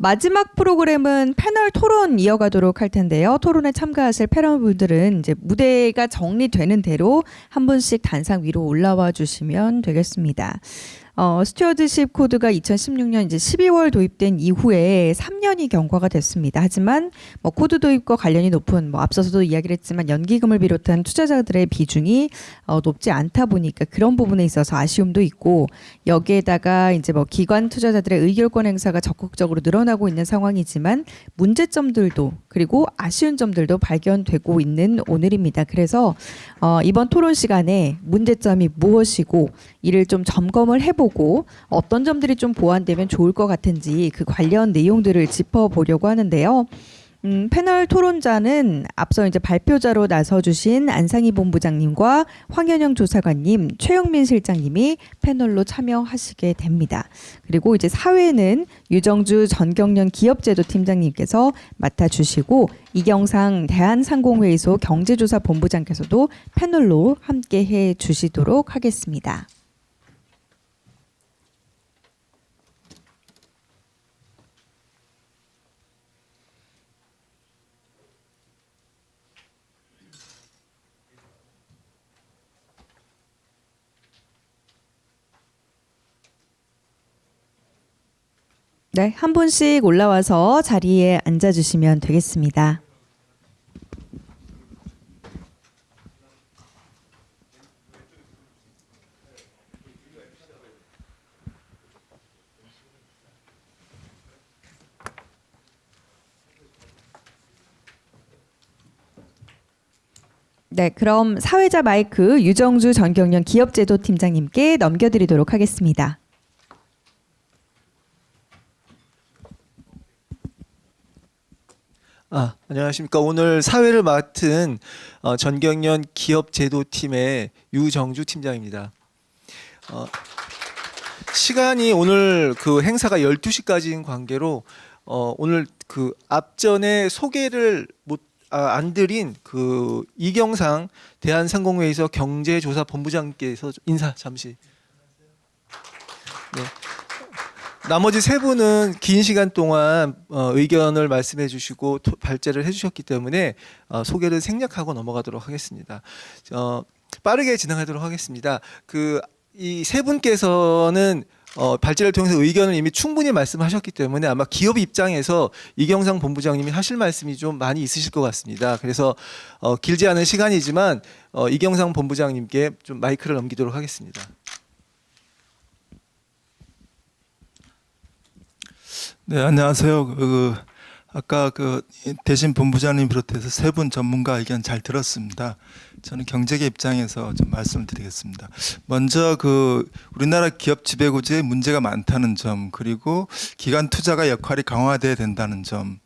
마지막 프로그램은 패널 토론 이어가도록 할 텐데요. 토론에 참가하실 패널분들은 이제 무대가 정리되는 대로 한 분씩 단상 위로 올라와 주시면 되겠습니다. 스튜어드십 코드가 2016년 이제 12월 도입된 이후에 3년이 경과가 됐습니다. 하지만 코드 도입과 관련이 높은 앞서서도 이야기를 했지만 연기금을 비롯한 투자자들의 비중이 높지 않다 보니까 그런 부분에 있어서 아쉬움도 있고, 여기에다가 이제 기관 투자자들의 의결권 행사가 적극적으로 늘어나고 있는 상황이지만 문제점들도 그리고 아쉬운 점들도 발견되고 있는 오늘입니다. 그래서 이번 토론 시간에 문제점이 무엇이고 이를 좀 점검을 해보고 어떤 점들이 좀 보완되면 좋을 것 같은지 그 관련 내용들을 짚어보려고 하는데요. 패널 토론자는 앞서 이제 발표자로 나서주신 안상희 본부장님과 황현영 조사관님, 최영민 실장님이 패널로 참여하시게 됩니다. 그리고 이제 사회는 유정주 전경련 기업제도 팀장님께서 맡아주시고, 이경상 대한상공회의소 경제조사 본부장께서도 패널로 함께 해주시도록 하겠습니다. 네, 한 분씩 올라와서 자리에 앉아주시면 되겠습니다. 네, 그럼 사회자 마이크 유정주 전경련 기업제도 팀장님께 넘겨드리도록 하겠습니다. 안녕하십니까. 오늘 사회를 맡은 전경련 기업제도팀의 유정주 팀장입니다. 시간이 오늘 그 행사가 12시까지인 관계로 오늘 그 앞전에 소개를 안 드린 그 이경상 대한상공회의소 경제조사본부장께서 인사 잠시. 네. 나머지 세 분은 긴 시간 동안 의견을 말씀해 주시고 발제를 해 주셨기 때문에 소개를 생략하고 넘어가도록 하겠습니다. 빠르게 진행하도록 하겠습니다. 이 세 분께서는 발제를 통해서 의견을 이미 충분히 말씀하셨기 때문에 아마 기업 입장에서 이경상 본부장님이 하실 말씀이 좀 많이 있으실 것 같습니다. 그래서 길지 않은 시간이지만 이경상 본부장님께 좀 마이크를 넘기도록 하겠습니다. 네, 안녕하세요. 아까 대신 본부장님 비롯해서 세 분 전문가 의견 잘 들었습니다. 저는 경제계 입장에서 좀 말씀을 드리겠습니다. 먼저 우리나라 기업 지배구조에 문제가 많다는 점, 그리고 기관 투자가 역할이 강화돼야 된다는 점,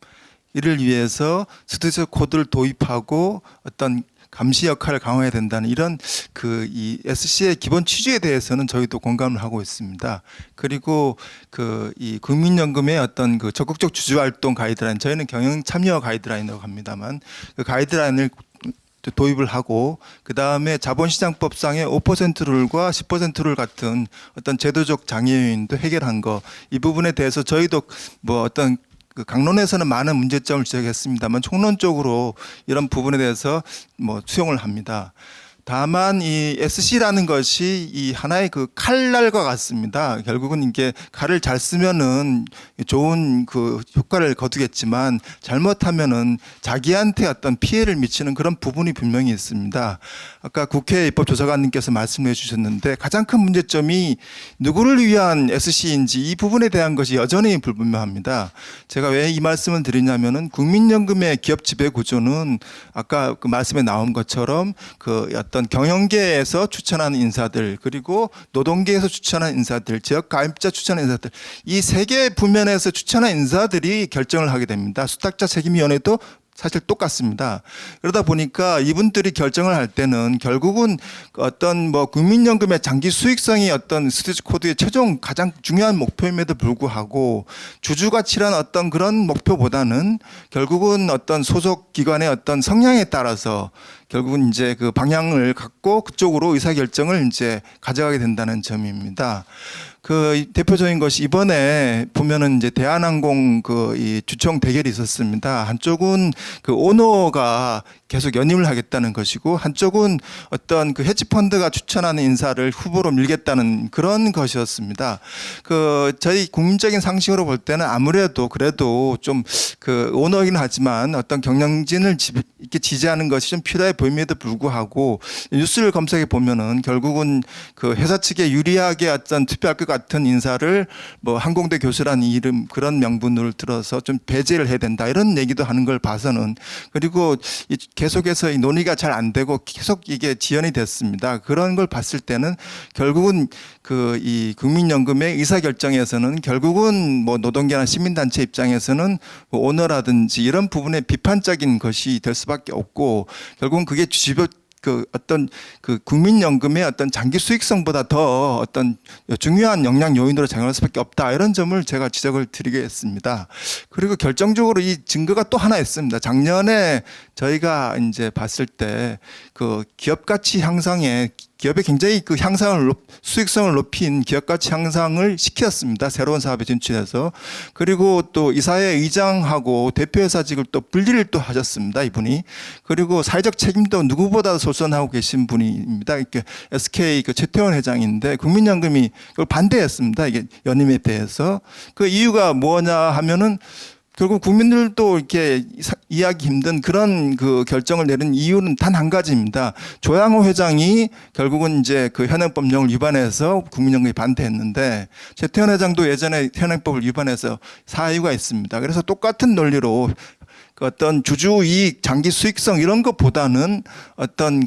이를 위해서 스튜디오 코드를 도입하고 어떤 감시 역할을 강화해야 된다는 이런 이 SC의 기본 취지에 대해서는 저희도 공감을 하고 있습니다. 그리고 이 국민연금의 어떤 적극적 주주 활동 가이드라인, 저희는 경영 참여 가이드라인이라고 합니다만, 그 가이드라인을 도입을 하고, 그 다음에 자본시장법상의 5% 룰과 10% 룰 같은 어떤 제도적 장애 요인도 해결한 거, 이 부분에 대해서 저희도 어떤 강론에서는 많은 문제점을 지적했습니다만 총론적으로 이런 부분에 대해서 수용을 합니다. 다만 이 SC라는 것이 이 하나의 칼날과 같습니다. 결국은 이게 칼을 잘 쓰면은 좋은 효과를 거두겠지만 잘못하면은 자기한테 어떤 피해를 미치는 그런 부분이 분명히 있습니다. 아까 국회 입법조사관님께서 말씀해 주셨는데 가장 큰 문제점이 누구를 위한 SC인지 이 부분에 대한 것이 여전히 불분명합니다. 제가 왜 이 말씀을 드리냐면은 국민연금의 기업 지배 구조는 아까 말씀에 나온 것처럼 어떤 경영계에서 추천하는 인사들, 그리고 노동계에서 추천하는 인사들, 지역 가입자 추천하는 인사들, 이 세 개 부면에서 추천한 인사들이 결정을 하게 됩니다. 수탁자 책임위원회도 사실 똑같습니다. 그러다 보니까 이분들이 결정을 할 때는 결국은 어떤 국민연금의 장기 수익성이 어떤 스튜디오 코드의 최종 가장 중요한 목표임에도 불구하고 주주 가치란 어떤 그런 목표보다는 결국은 어떤 소속 기관의 어떤 성향에 따라서 결국은 이제 그 방향을 갖고 그쪽으로 의사 결정을 이제 가져가게 된다는 점입니다. 그 대표적인 것이 이번에 보면은 이제 대한항공 그 이 주총 대결이 있었습니다. 한쪽은 그 오너가 계속 연임을 하겠다는 것이고 한쪽은 어떤 그 헤지펀드가 추천하는 인사를 후보로 밀겠다는 그런 것이었습니다. 그 저희 국민적인 상식으로 볼 때는 아무래도 그래도 좀 그 오너이긴 하지만 어떤 경영진을 이렇게 지지하는 것이 좀 필요해 보임에도 불구하고 뉴스를 검색해 보면은 결국은 그 회사 측에 유리하게 어떤 투표할 것 같은 인사를 뭐 항공대 교수라는 이름 그런 명분을 들어서 좀 배제를 해야 된다 이런 얘기도 하는 걸 봐서는 그리고 계속해서 이 논의가 잘 안 되고 계속 이게 지연이 됐습니다. 그런 걸 봤을 때는 결국은 그 이 국민연금의 의사결정에서는 결국은 뭐 노동계나 시민단체 입장에서는 뭐 오너라든지 이런 부분에 비판적인 것이 될 수밖에 없고 결국은 그게 그 어떤 그 국민연금의 어떤 장기 수익성보다 더 어떤 중요한 영향 요인으로 작용할 수밖에 없다 이런 점을 제가 지적을 드리겠습니다. 그리고 결정적으로 이 증거가 또 하나 있습니다. 작년에 저희가 이제 봤을 때 그 기업 가치 향상에 기업의 굉장히 그 향상을 수익성을 높인 기업 가치 향상을 시켰습니다. 새로운 사업에 진출해서 그리고 또 이사회 의장하고 대표이사직을 또 분리를 또 하셨습니다. 이분이 그리고 사회적 책임도 누구보다 솔선하고 계신 분입니다. 이렇게 SK 그 최태원 회장인데 국민연금이 그걸 반대했습니다. 이게 연임에 대해서 그 이유가 뭐냐 하면은. 결국 국민들도 이렇게 이해하기 힘든 그런 그 결정을 내린 이유는 단 한 가지입니다. 조양호 회장이 결국은 이제 그 현행법령을 위반해서 국민연금에 반대했는데 최태원 회장도 예전에 현행법을 위반해서 사유가 있습니다. 그래서 똑같은 논리로 그 어떤 주주이익, 장기 수익성 이런 것보다는 어떤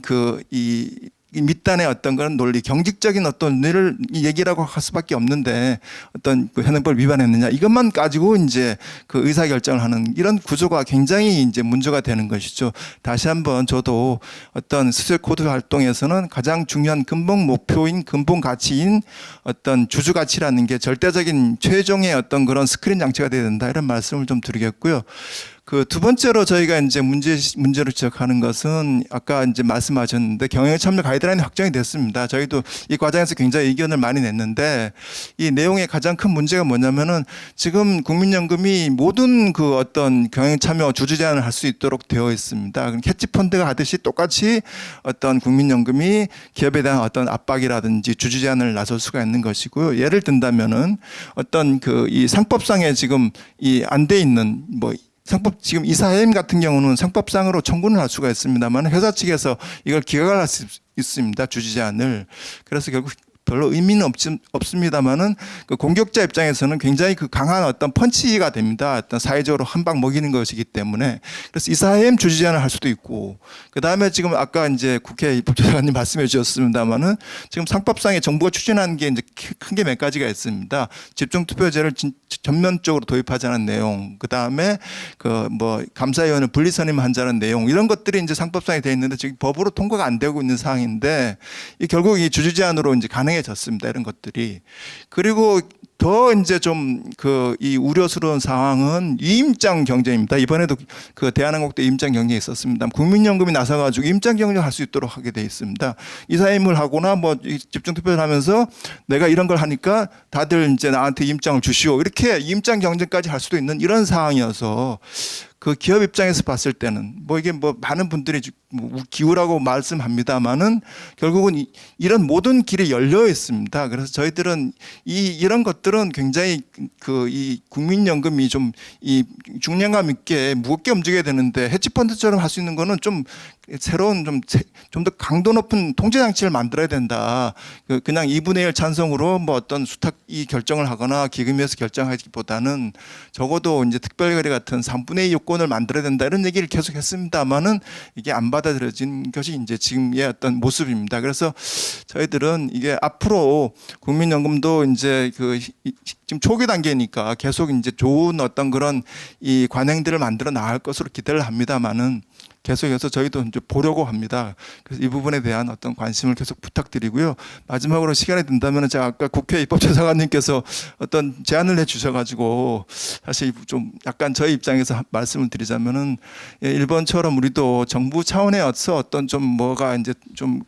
이 밑단의 어떤 그런 논리, 경직적인 어떤 논리를 얘기라고 할 수밖에 없는데 어떤 그 현행법을 위반했느냐 이것만 가지고 이제 그 의사 결정을 하는 이런 구조가 굉장히 이제 문제가 되는 것이죠. 다시 한번 저도 어떤 수색 코드 활동에서는 가장 중요한 근본 목표인 근본 가치인 어떤 주주 가치라는 게 절대적인 최종의 어떤 그런 스크린 장치가 돼야 된다 이런 말씀을 좀 드리겠고요. 그 두 번째로 저희가 이제 문제를 지적하는 것은 아까 이제 말씀하셨는데 경영 참여 가이드라인이 확정이 됐습니다. 저희도 이 과정에서 굉장히 의견을 많이 냈는데 이 내용의 가장 큰 문제가 뭐냐면은 지금 국민연금이 모든 그 어떤 경영 참여 주주 제한을 할 수 있도록 되어 있습니다. 캐치펀드가 하듯이 똑같이 어떤 국민연금이 기업에 대한 어떤 압박이라든지 주주 제한을 나설 수가 있는 것이고요. 예를 든다면은 어떤 그 이 상법상에 지금 이 안 돼 있는 뭐 상법 지금 이사회임 같은 경우는 상법상으로 청구는 할 수가 있습니다만 회사 측에서 이걸 기각을 할 수 있습니다. 주주 제한을. 그래서 결국 별로 의미는 없습니다만은 그 공격자 입장에서는 굉장히 그 강한 어떤 펀치가 됩니다. 어떤 사회적으로 한 방 먹이는 것이기 때문에 그래서 이사회임 주주 제한을 할 수도 있고 그 다음에 지금 아까 이제 국회 법조사관님 말씀해 주셨습니다만은 지금 상법상에 정부가 추진하는 게 이제 큰 게 몇 가지가 있습니다. 집중투표제를 전면적으로 도입하자는 내용, 그 다음에 그 뭐 감사위원을 분리선임하자는 내용 이런 것들이 이제 상법상에 돼 있는데 지금 법으로 통과가 안 되고 있는 상황인데 이 결국 이 주주 제한으로 이제 가능해졌습니다. 이런 것들이. 그리고 더 이제 좀 그 이 우려스러운 상황은 이임장 경쟁입니다. 이번에도 그 대한항공때 이임장 경쟁이 있었습니다. 국민연금이 나서가지고 이임장 경쟁할 수 있도록 하게 돼 있습니다. 이사임을 하거나 뭐 집중투표를 하면서 내가 이런 걸 하니까 다들 이제 나한테 이임장을 주시오. 이렇게 이임장 경쟁까지 할 수도 있는 이런 상황이어서 그 기업 입장에서 봤을 때는 뭐 이게 뭐 많은 분들이 기우라고 말씀합니다만은 결국은 이런 모든 길이 열려 있습니다. 그래서 저희들은 이런 것들은 굉장히 그 이 국민연금이 좀 이 중량감 있게 무겁게 움직여야 되는데 헤지펀드처럼 할 수 있는 거는 좀 새로운 좀 더 강도 높은 통제 장치를 만들어야 된다. 그냥 2분의 1 찬성으로 뭐 어떤 수탁이 결정을 하거나 기금위에서 결정하기보다는 적어도 이제 특별거래 같은 3분의 2 요건을 만들어야 된다 이런 얘기를 계속 했습니다만은 이게 안 받아들여진 것이 이제 지금의 어떤 모습입니다. 그래서 저희들은 이게 앞으로 국민연금도 이제 그 지금 초기 단계니까 계속 이제 좋은 어떤 그런 이 관행들을 만들어 나갈 것으로 기대를 합니다만은 계속해서 저희도 이제 보려고 합니다. 그래서 이 부분에 대한 어떤 관심을 계속 부탁드리고요. 마지막으로 시간이 된다면 제가 아까 국회 입법조사관님께서 어떤 제안을 해주셔가지고 사실 좀 약간 저희 입장에서 말씀을 드리자면은 일본처럼 우리도 정부 차원에서 어떤 좀 뭐가 이제 좀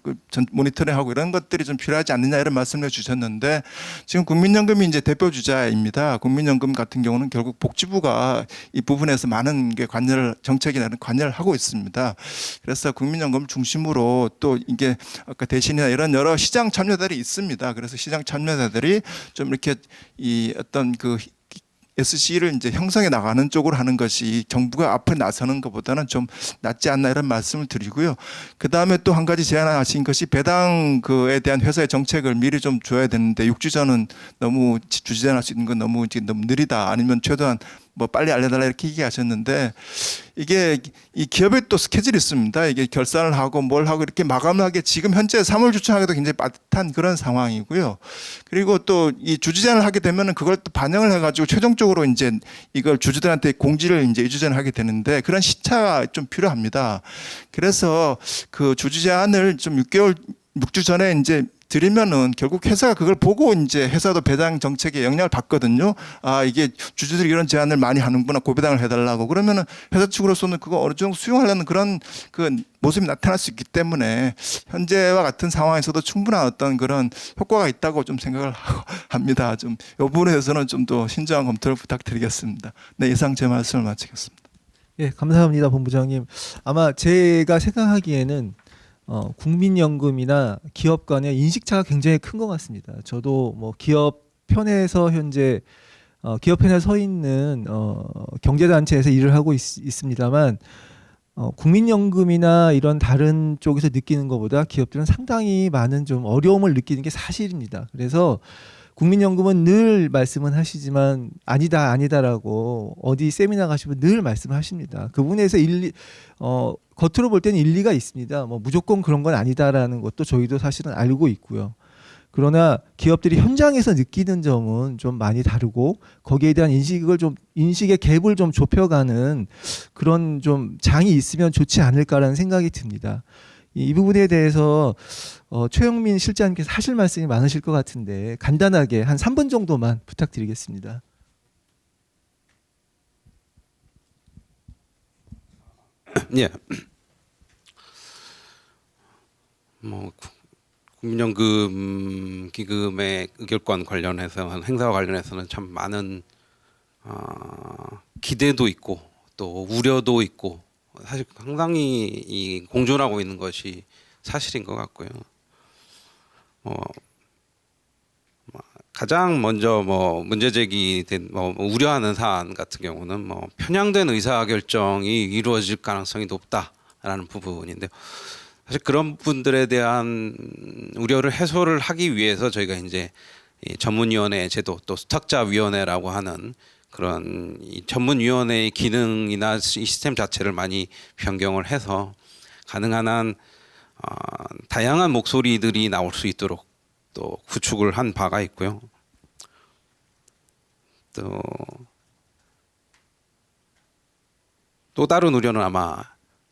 모니터링하고 이런 것들이 좀 필요하지 않느냐 이런 말씀을 해주셨는데 지금 국민연금이 이제 대표 주자입니다. 국민연금 같은 경우는 결국 복지부가 이 부분에서 많은 게 정책이나 관여를 하고 있습니다. 그래서 국민연금 중심으로 또 이게 아까 대신이나 이런 여러 시장 참여자들이 있습니다. 그래서 시장 참여자들이 좀 이렇게 이 어떤 그 SC를 이제 형성해 나가는 쪽으로 하는 것이 정부가 앞에 나서는 것보다는 좀 낫지 않나 이런 말씀을 드리고요. 그 다음에 또 한 가지 제안하신 것이 배당 그에 대한 회사의 정책을 미리 좀 줘야 되는데 6주 전은 너무 주지전할 수 있는 건 너무 느리다 아니면 최소한 뭐 빨리 알려달라 이렇게 얘기하셨는데 이게 이 기업에 또 스케줄이 있습니다. 이게 결산을 하고 뭘 하고 이렇게 마감을 하게 지금 현재 3월 주총하기도 굉장히 빠듯한 그런 상황이고요. 그리고 또 이 주주제안을 하게 되면은 그걸 또 반영을 해가지고 최종적으로 이제 이걸 주주들한테 공지를 이제 주주제안을 하게 되는데 그런 시차가 좀 필요합니다. 그래서 그 주주제안을 좀 6주 전에 이제 드리면은 결국 회사가 그걸 보고 이제 회사도 배당 정책에 영향을 받거든요. 아, 이게 주주들이 이런 제안을 많이 하는구나. 고배당을 해달라고. 그러면은 회사 측으로서는 그거 어느 정도 수용하려는 그런 그 모습이 나타날 수 있기 때문에 현재와 같은 상황에서도 충분한 어떤 그런 효과가 있다고 좀 생각을 합니다. 좀 이 부분에 대해서는 좀 더 신중한 검토를 부탁드리겠습니다. 네, 이상 제 말씀을 마치겠습니다. 예, 감사합니다, 본부장님. 아마 제가 생각하기에는 국민연금이나 기업 간의 인식차가 굉장히 큰 것 같습니다. 저도 뭐 기업 편에서 현재 기업 편에 서 있는 경제단체에서 일을 하고 있습니다만 국민연금이나 이런 다른 쪽에서 느끼는 것보다 기업들은 상당히 많은 좀 어려움을 느끼는 게 사실입니다. 그래서 국민연금은 늘 말씀은 하시지만 아니다라고 어디 세미나 가시면 늘 말씀하십니다. 그 부분에서 겉으로 볼 때는 일리가 있습니다. 뭐 무조건 그런 건 아니다라는 것도 저희도 사실은 알고 있고요. 그러나 기업들이 현장에서 느끼는 점은 좀 많이 다르고 거기에 대한 인식의 갭을 좀 좁혀가는 그런 좀 장이 있으면 좋지 않을까라는 생각이 듭니다. 이 부분에 대해서 최영민 실장님께서 하실 말씀이 많으실 것 같은데 간단하게 한 3분 정도만 부탁드리겠습니다. 예. 뭐 국민연금 기금의 의결권 관련해서 행사와 관련해서는 참 많은 기대도 있고 또 우려도 있고 사실 상당히 이 공존하고 있는 것이 사실인 것 같고요. 가장 먼저 문제 제기된 우려하는 사안 같은 경우는 편향된 의사 결정이 이루어질 가능성이 높다라는 부분인데요. 사실 그런 분들에 대한 우려를 해소를 하기 위해서 저희가 이제 이 전문위원회 제도 또 수탁자위원회라고 하는 그런 이 전문위원회의 기능이나 시스템 자체를 많이 변경을 해서 가능한 한 다양한 목소리들이 나올 수 있도록 또 구축을 한 바가 있고요. 또 다른 우려는 아마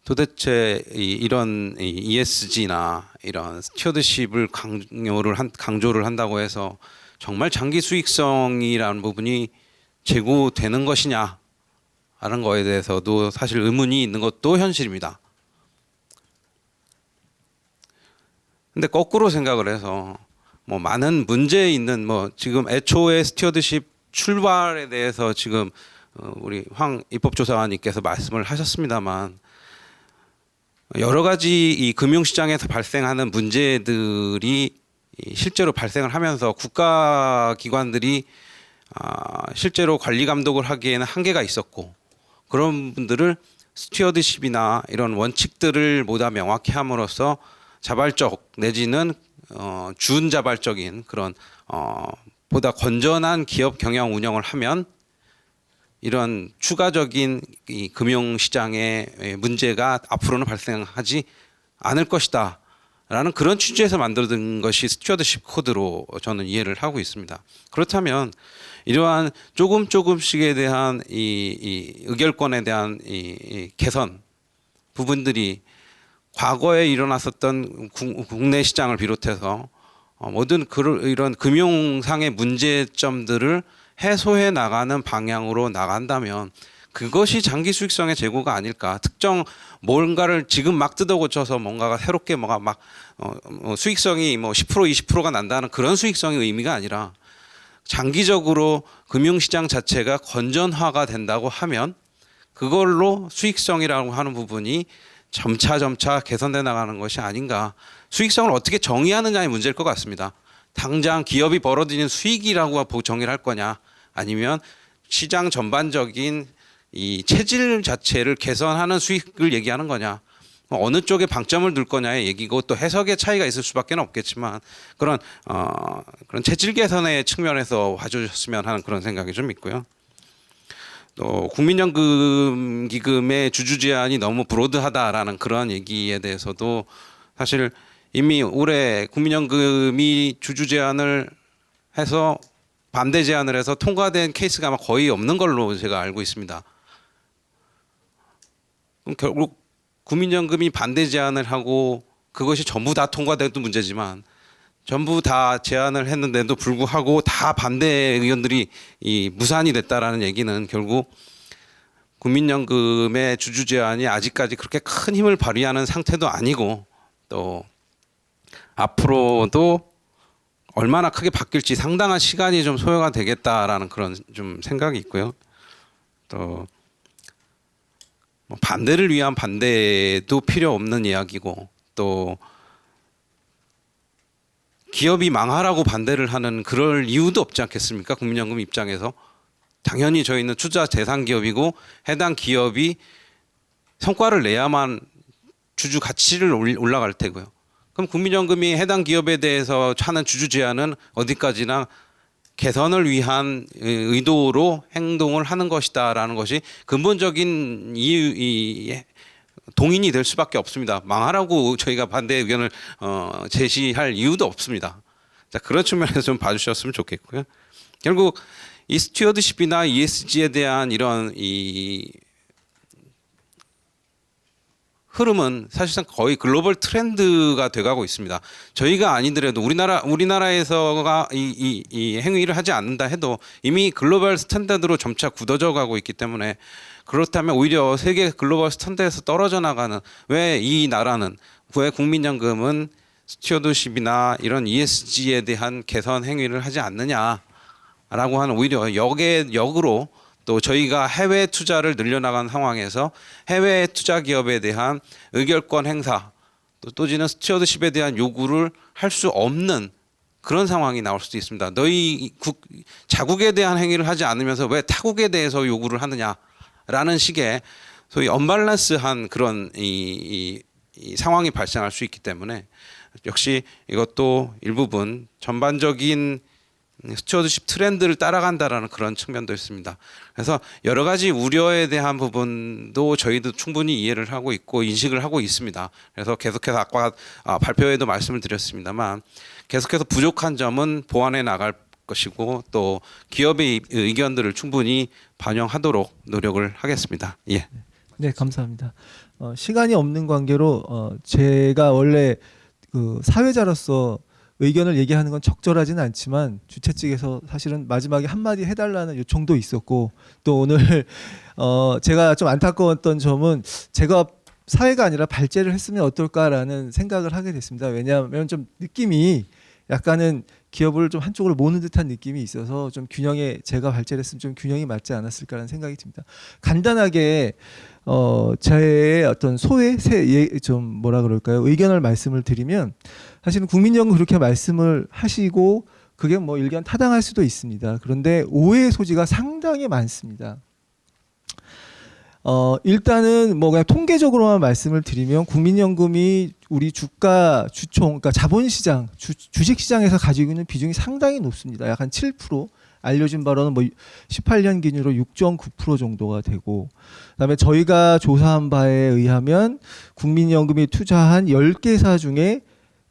도대체 이런 ESG나 이런 스튜어드십을 강조를 한다고 해서 정말 장기 수익성이라는 부분이 제고되는 것이냐라는 거에 대해서도 사실 의문이 있는 것도 현실입니다. 근데 거꾸로 생각을 해서 많은 문제 있는 지금 애초에 스튜어드십 출발에 대해서 지금 우리 황 입법조사관님께서 말씀을 하셨습니다만 여러 가지 이 금융시장에서 발생하는 문제들이 실제로 발생을 하면서 국가기관들이 실제로 관리 감독을 하기에는 한계가 있었고 그런 분들을 스튜어드십이나 이런 원칙들을 보다 명확히 함으로써 자발적 내지는 준자발적인 그런 보다 건전한 기업 경영 운영을 하면 이런 추가적인 이 금융시장의 문제가 앞으로는 발생하지 않을 것이다 라는 그런 취지에서 만들어진 것이 스튜어드십 코드로 저는 이해를 하고 있습니다. 그렇다면 이러한 조금씩에 대한 이 의결권에 대한 이 개선 부분들이 과거에 일어났었던 국내 시장을 비롯해서 모든 이런 금융상의 문제점들을 해소해 나가는 방향으로 나간다면 그것이 장기 수익성의 제고가 아닐까. 특정 뭔가를 지금 막 뜯어 고쳐서 뭔가가 새롭게 뭐가 막 수익성이 뭐 10% 20%가 난다는 그런 수익성의 의미가 아니라 장기적으로 금융시장 자체가 건전화가 된다고 하면 그걸로 수익성이라고 하는 부분이 점차 개선돼 나가는 것이 아닌가. 수익성을 어떻게 정의하느냐의 문제일 것 같습니다. 당장 기업이 벌어들이는 수익이라고 정의를 할 거냐, 아니면 시장 전반적인 이 체질 자체를 개선하는 수익을 얘기하는 거냐, 어느 쪽에 방점을 둘 거냐의 얘기고, 또 해석의 차이가 있을 수밖에 없겠지만 그런 체질 개선의 측면에서 봐주셨으면 하는 그런 생각이 좀 있고요. 또 국민연금 기금의 주주 제한이 너무 브로드하다라는 그런 얘기에 대해서도 사실 이미 올해 국민연금이 주주 제한을 해서 반대 제안을 해서 통과된 케이스가 아마 거의 없는 걸로 제가 알고 있습니다. 그럼 결국 국민연금이 반대 제안을 하고 그것이 전부 다 통과돼도 문제지만 전부 다 제안을 했는데도 불구하고 다 반대 의견들이 무산이 됐다라는 얘기는 결국 국민연금의 주주 제한이 아직까지 그렇게 큰 힘을 발휘하는 상태도 아니고, 또 앞으로도 얼마나 크게 바뀔지 상당한 시간이 좀 소요가 되겠다라는 그런 좀 생각이 있고요. 또 뭐 반대를 위한 반대도 필요 없는 이야기고, 또 기업이 망하라고 반대를 하는 그럴 이유도 없지 않겠습니까? 국민연금 입장에서 당연히 저희는 투자 대상 기업이고 해당 기업이 성과를 내야만 주주 가치를 올라갈 테고요. 그럼 국민연금이 해당 기업에 대해서 하는 주주 제한은 어디까지나 개선을 위한 의도로 행동을 하는 것이다라는 것이 근본적인 동인이 될 수밖에 없습니다. 망하라고 저희가 반대 의견을 제시할 이유도 없습니다. 자, 그런 측면에서 좀 봐주셨으면 좋겠고요. 결국 이 스튜어드십이나 ESG에 대한 이런 흐름은 사실상 거의 글로벌 트렌드가 돼가고 있습니다. 저희가 아니더라도 우리나라에서가 이 행위를 하지 않는다 해도 이미 글로벌 스탠다드로 점차 굳어져 가고 있기 때문에, 그렇다면 오히려 세계 글로벌 스탠다드에서 떨어져 나가는, 왜 이 나라는, 왜 국민연금은 스튜어드십이나 이런 ESG에 대한 개선 행위를 하지 않느냐라고 하는, 오히려 역으로 또 저희가 해외 투자를 늘려나간 상황에서 해외 투자 기업에 대한 의결권 행사, 또 지는 스튜어드십에 대한 요구를 할 수 없는 그런 상황이 나올 수도 있습니다. 너희 자국에 대한 행위를 하지 않으면서 왜 타국에 대해서 요구를 하느냐라는 식의 소위 언밸런스한 그런 이 상황이 발생할 수 있기 때문에, 역시 이것도 일부분 전반적인 스튜어드십 트렌드를 따라간다라는 그런 측면도 있습니다. 그래서 여러 가지 우려에 대한 부분도 저희도 충분히 이해를 하고 있고 인식을 하고 있습니다. 그래서 계속해서 아까 발표에도 말씀을 드렸습니다만, 계속해서 부족한 점은 보완해 나갈 것이고, 또 기업의 의견들을 충분히 반영하도록 노력을 하겠습니다. 예. 네, 감사합니다. 시간이 없는 관계로 제가 원래 그 사회자로서 의견을 얘기하는 건 적절하지는 않지만 주최 측에서 사실은 마지막에 한마디 해달라는 요청도 있었고, 또 오늘 제가 좀 안타까웠던 점은 제가 사회가 아니라 발제를 했으면 어떨까라는 생각을 하게 됐습니다. 왜냐하면 좀 느낌이 약간은 기업을 좀 한쪽으로 모는 듯한 느낌이 있어서 좀 제가 발제를 했으면 좀 균형이 맞지 않았을까라는 생각이 듭니다. 간단하게 제 어떤 좀 뭐라 그럴까요? 의견을 말씀을 드리면, 사실은 국민연금 그렇게 말씀을 하시고 그게 뭐 일견 타당할 수도 있습니다. 그런데 오해의 소지가 상당히 많습니다. 일단은 뭐 그냥 통계적으로만 말씀을 드리면, 국민연금이 우리 주총, 그러니까 자본시장, 주식시장에서 가지고 있는 비중이 상당히 높습니다. 약 한 7%. 알려진 바로는 뭐 18년 기준으로 6.9% 정도가 되고, 그다음에 저희가 조사한 바에 의하면 국민연금이 투자한 10개사 중에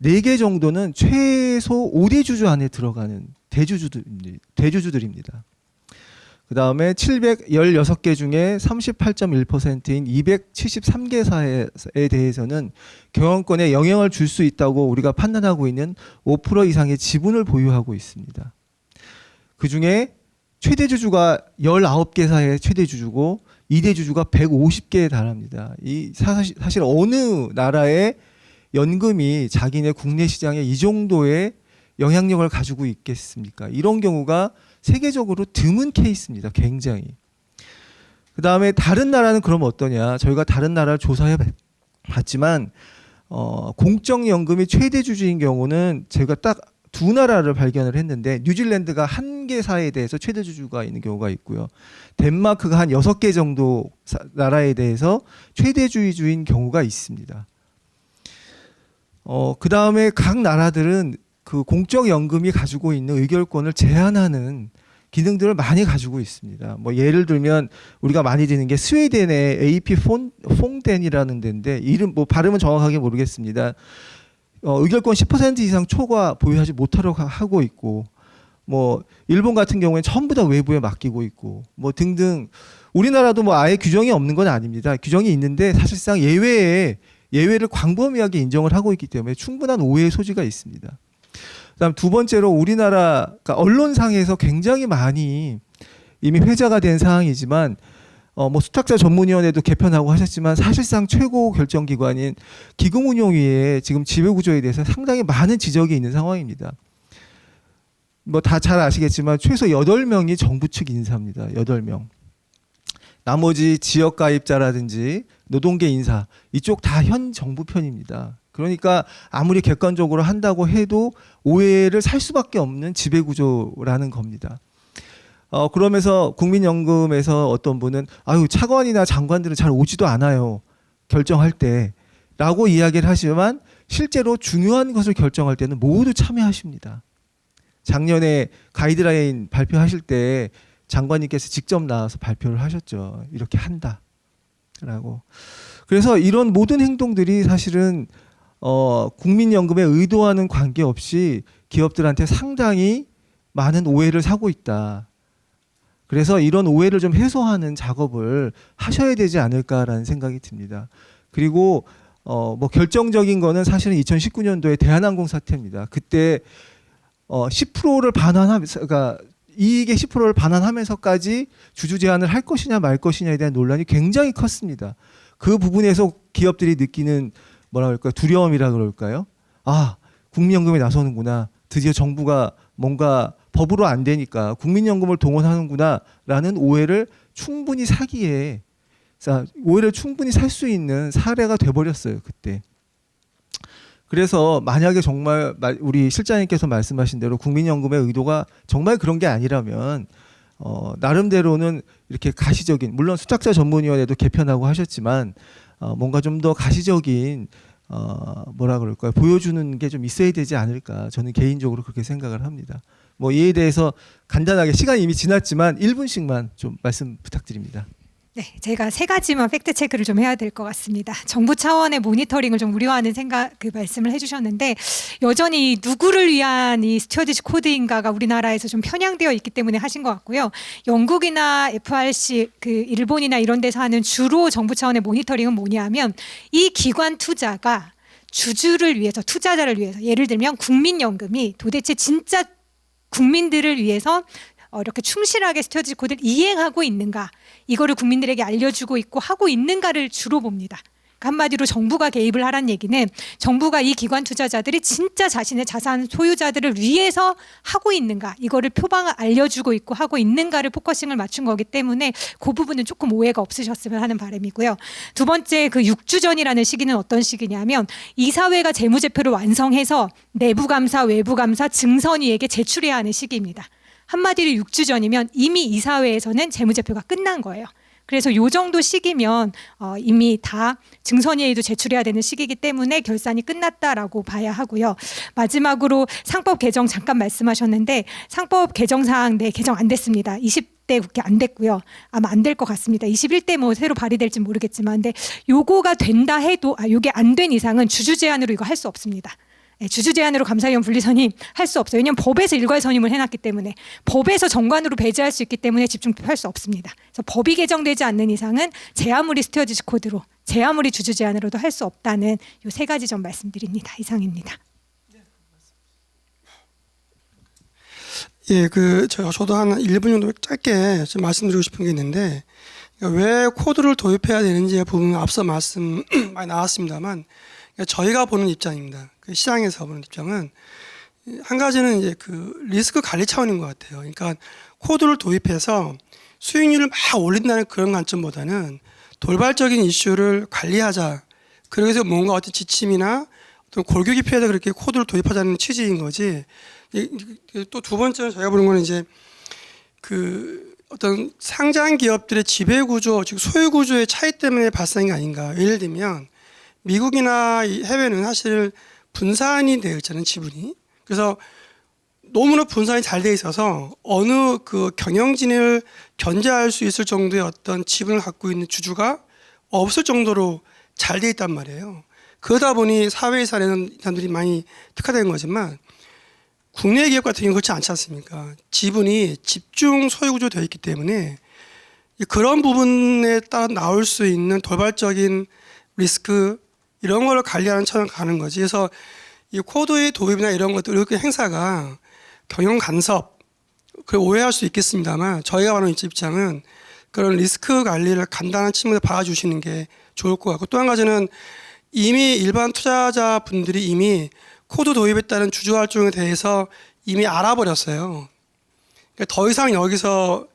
4개 정도는 최소 5대 주주 안에 들어가는 대주주들입니다. 그다음에 716개 중에 38.1%인 273개 사에 대해서는 경영권에 영향을 줄 수 있다고 우리가 판단하고 있는 5% 이상의 지분을 보유하고 있습니다. 그중에 최대 주주가 19개 사의 최대 주주고 2대 주주가 150개에 달합니다. 이 사실 어느 나라의 연금이 자기네 국내 시장에 이 정도의 영향력을 가지고 있겠습니까? 이런 경우가 세계적으로 드문 케이스입니다. 굉장히. 그 다음에 다른 나라는 그럼 어떠냐? 저희가 다른 나라를 조사해 봤지만 공적연금이 최대 주주인 경우는 제가 딱 두 나라를 발견을 했는데 뉴질랜드가 1개 사에 대해서 최대 주주가 있는 경우가 있고요. 덴마크가 한 6개 정도 나라에 대해서 최대 주주인 경우가 있습니다. 그 다음에 각 나라들은 그 공적연금이 가지고 있는 의결권을 제한하는 기능들을 많이 가지고 있습니다. 뭐 예를 들면 우리가 많이 듣는 게 스웨덴의 AP 퐁덴이라는 데인데 이름 뭐 발음은 정확하게 모르겠습니다. 의결권 10% 이상 초과 보유하지 못하도록 하고 있고, 뭐 일본 같은 경우에 전부 다 외부에 맡기고 있고, 뭐 등등. 우리나라도 뭐 아예 규정이 없는 건 아닙니다. 규정이 있는데 사실상 예외를 광범위하게 인정을 하고 있기 때문에 충분한 오해의 소지가 있습니다. 그다음 두 번째로 우리나라 그러니까 언론상에서 굉장히 많이 이미 회자가 된 사항이지만 뭐 수탁자 전문위원회도 개편하고 하셨지만 사실상 최고 결정기관인 기금운용위의 지금 지배구조에 대해서 상당히 많은 지적이 있는 상황입니다. 뭐 다 잘 아시겠지만 최소 8명이 정부 측 인사입니다. 8명. 나머지 지역가입자라든지 노동계 인사 이쪽 다 현 정부 편입니다. 그러니까 아무리 객관적으로 한다고 해도 오해를 살 수밖에 없는 지배구조라는 겁니다. 그러면서 국민연금에서 어떤 분은 차관이나 장관들은 잘 오지도 않아요. 결정할 때. 라고 이야기를 하시지만 실제로 중요한 것을 결정할 때는 모두 참여하십니다. 작년에 가이드라인 발표하실 때 장관님께서 직접 나와서 발표를 하셨죠. 이렇게 한다. 라고. 그래서 이런 모든 행동들이 사실은 국민연금에 의도하는 관계없이 기업들한테 상당히 많은 오해를 사고 있다. 그래서 이런 오해를 좀 해소하는 작업을 하셔야 되지 않을까라는 생각이 듭니다. 그리고 뭐 결정적인 거는 사실은 2019년도에 대한항공 사태입니다. 그때 10%를 반환하면서, 그러니까 이익의 10%를 반환하면서까지 주주 제한을 할 것이냐 말 것이냐에 대한 논란이 굉장히 컸습니다. 그 부분에서 기업들이 느끼는 뭐라 그럴까요? 두려움이라 그럴까요? 국민연금에 나서는구나. 드디어 정부가 뭔가 법으로 안 되니까 국민연금을 동원하는구나라는 오해를 충분히 사기에 오해를 충분히 살 수 있는 사례가 돼버렸어요. 그때. 그래서 만약에 정말 우리 실장님께서 말씀하신 대로 국민연금의 의도가 정말 그런 게 아니라면 나름대로는 이렇게 가시적인, 물론 수탁자 전문위원회도 개편하고 하셨지만 뭔가 좀 더 가시적인 뭐라 그럴까요? 보여주는 게 좀 있어야 되지 않을까. 저는 개인적으로 그렇게 생각을 합니다. 뭐 이에 대해서 간단하게 시간이 이미 지났지만 1분씩만 좀 말씀 부탁드립니다. 네, 제가 3가지만 팩트 체크를 좀 해야 될 것 같습니다. 정부 차원의 모니터링을 좀 우려하는 말씀을 해주셨는데 여전히 누구를 위한 이 스튜어디십 코드인가가 우리나라에서 좀 편향되어 있기 때문에 하신 것 같고요. 영국이나 FRC, 일본이나 이런 데서 하는 주로 정부 차원의 모니터링은 뭐냐면 이 기관 투자가 주주를 위해서, 투자자를 위해서, 예를 들면 국민연금이 도대체 진짜 국민들을 위해서 이렇게 충실하게 스튜어디십 코드를 이행하고 있는가, 이거를 국민들에게 알려주고 있고 하고 있는가를 주로 봅니다. 한마디로 정부가 개입을 하란 얘기는 정부가 이 기관 투자자들이 진짜 자신의 자산 소유자들을 위해서 하고 있는가, 이거를 표방을 알려주고 있고 하고 있는가를 포커싱을 맞춘 거기 때문에 그 부분은 조금 오해가 없으셨으면 하는 바람이고요. 두 번째, 6주 전이라는 시기는 어떤 시기냐면 이사회가 재무제표를 완성해서 내부감사, 외부감사, 증선위에게 제출해야 하는 시기입니다. 한마디로 6주 전이면 이미 이사회에서는 재무제표가 끝난 거예요. 그래서 요 정도 시기면 이미 다 증선위에도 제출해야 되는 시기이기 때문에 결산이 끝났다라고 봐야 하고요. 마지막으로 상법 개정 잠깐 말씀하셨는데 상법 개정사항 개정 안 됐습니다. 20대 국회 안 됐고요. 아마 안 될 것 같습니다. 21대 뭐 새로 발의될지 모르겠지만 근데 요거가 된다 해도 요게 안 된 이상은 주주 제한으로 이거 할 수 없습니다. 주주 제안으로 감사위원 분리선임 할 수 없어요. 왜냐하면 법에서 일괄 선임을 해놨기 때문에 법에서 정관으로 배제할 수 있기 때문에 집중투표할 수 없습니다. 그래서 법이 개정되지 않는 이상은 제 아무리 스튜어디시 코드로 제 아무리 주주 제안으로도 할 수 없다는 이 세 가지 점 말씀드립니다. 이상입니다. 예, 저도 한 1분 정도 짧게 좀 말씀드리고 싶은 게 있는데, 그러니까 왜 코드를 도입해야 되는지 부분은 앞서 말씀 많이 나왔습니다만, 그러니까 저희가 보는 입장입니다. 그 시장에서 보는 입장은 한 가지는 이제 그 리스크 관리 차원인 것 같아요. 그러니까 코드를 도입해서 수익률을 막 올린다는 그런 관점보다는 돌발적인 이슈를 관리하자. 그래서 뭔가 어떤 지침이나 어떤 골격이 필요하다 그렇게 코드를 도입하자는 취지인 거지. 또 두 번째는 저희가 보는 거는 이제 그 어떤 상장 기업들의 지배 구조, 즉 소유 구조의 차이 때문에 발생한 게 아닌가. 예를 들면 미국이나 이 해외는 사실 분산이 되어 있잖아요, 지분이. 그래서 너무나 분산이 잘 돼 있어서 어느 그 경영진을 견제할 수 있을 정도의 어떤 지분을 갖고 있는 주주가 없을 정도로 잘 돼 있단 말이에요. 그러다 보니 사회에 사는 사람들이 많이 특화된 거지만 국내 기업 같은 경우는 그렇지 않지 않습니까? 지분이 집중 소유 구조 되어 있기 때문에 그런 부분에 따라 나올 수 있는 돌발적인 리스크 이런 걸 관리하는 차원을 가는 거지. 그래서 이 코드의 도입이나 이런 것들 이렇게 행사가 경영 간섭 그걸 오해할 수 있겠습니다만 저희가 말하는 입장은 그런 리스크 관리를 간단한 측면에서 봐주시는 게 좋을 것 같고 또 한 가지는 이미 일반 투자자 분들이 이미 코드 도입에 따른 주주 활동에 대해서 이미 알아버렸어요. 그러니까 더 이상 여기서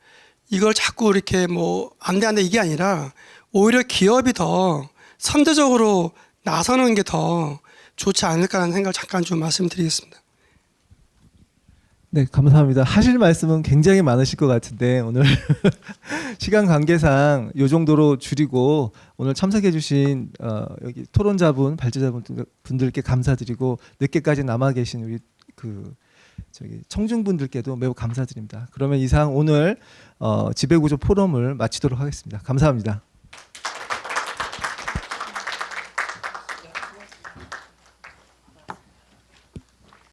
이걸 자꾸 이렇게 뭐 안 돼 이게 아니라 오히려 기업이 더 선제적으로 나서는 게 더 좋지 않을까라는 생각을 잠깐 좀 말씀드리겠습니다. 네, 감사합니다. 하실 말씀은 굉장히 많으실 것 같은데 오늘 시간 관계상 이 정도로 줄이고 오늘 참석해주신 여기 토론자분, 발제자분들께 감사드리고 늦게까지 남아 계신 우리 청중분들께도 매우 감사드립니다. 그러면 이상 오늘 지배구조 포럼을 마치도록 하겠습니다. 감사합니다.